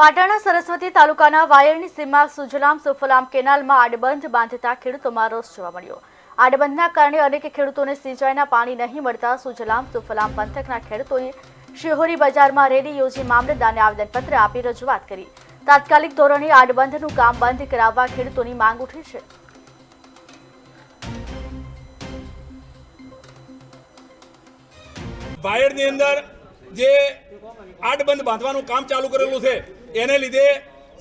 પાટણના સરસ્વતી તાલુકાના વાયરની સીમમાં સુજલામ સુફલામ કેનાલમાં આડબંધ બાંધતા ખેડૂતોમાં રોષ જોવા મળ્યો। આડબંધના કારણે અનેક ખેડૂતોને સિંચાઈના પાણી નહીં મળતા સુજલામ સુફલામ પંથકના ખેડૂતોએ શિહોરી બજારમાં રેલી યોજી મામલતદારને આવેદનપત્ર આપી રજૂઆત કરી। તાત્કાલિક ધોરણે આડબંધનું કામ બંધ કરાવવા ખેડૂતોની માંગ ઉઠી છે। વાયરની અંદર જે આડબંધ બાંધવાનું કામ ચાલુ કરેલું છે એને લીધે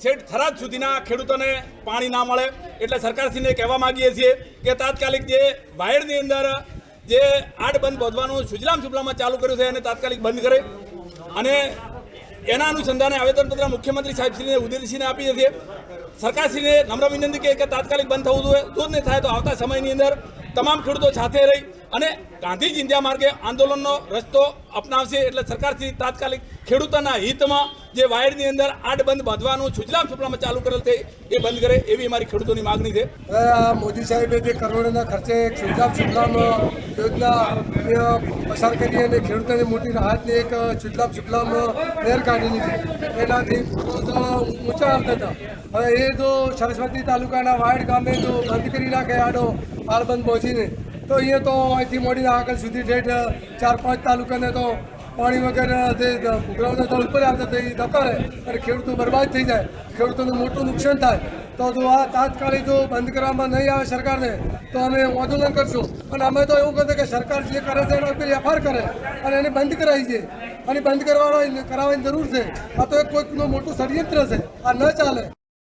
છેક થરાદ સુધીના ખેડૂતોને પાણી ના મળે એટલે સરકારશ્રીને કહેવા માંગીએ છીએ કે તાત્કાલિક જે વાયરની અંદર જે આડબંધ બાંધવાનું સુજલામ સુફલામમાં ચાલુ કર્યું છે એને તાત્કાલિક બંધ કરે અને એના અનુસંધાને આવેદનપત્ર મુખ્યમંત્રી સાહેબશ્રીને ઉદયસિંહને આપીએ છીએ। સરકારશ્રીને નમ્ર વિનંતી કે તાત્કાલિક બંધ થવું જોઈએ। જો નહીં થાય તો આવતા સમયની અંદર તમામ ખેડૂતો સાથે રહી અને ગાંધી ચિંધ્યા માર્ગે આંદોલનનો રસ્તો અપનાવશે। એટલે સરકારશ્રી તાત્કાલિક ખેડૂતોના હિતમાં જે વાયરની અંદર આડબંધ બાંધવાનું સુજલામ સુફલામમાં ચાલુ કરેલ છે એ બંધ કરે એવી અમારી ખેડૂતોની માગણી છે। મોદી સાહેબે જે કરોડોના ખર્ચે સુજલામ સુફલામ યોજના પસાર કરી અને ખેડૂતોને મોટી રાહતની એક સુજલામ સુફલામ નહેર કાઢેલી છે, એનાથી ઊંચા આવતા હતા। હવે એ જો સરસ્વતી તાલુકાના વાયડ ગામે જો બંધ કરી નાખે આડબંધ પહોંચીને તો અહીંયા તો અહીંથી મોડીને આગળ સુધી ઠેઠ 4-5 તાલુકાને તો પાણી વગર જે ભૂગરાઓના જળ ઉપર આવતા હતા એ દકારે અને ખેડૂતો બરબાદ થઈ જાય, ખેડૂતોને મોટું નુકસાન થાય। તો જો આ તાત્કાલિક જો બંધ કરવામાં નહીં આવે સરકારને તો અમે આંદોલન કરશું અને અમે તો એવું કહીએ કે સરકાર જે કરે છે એના ઉપર એફઆર કરે અને એને બંધ કરાવી છે અને બંધ કરાવવાની જરૂર છે। આ તો એક કોઈકનું મોટું ષડયંત્ર છે, આ ન ચાલે।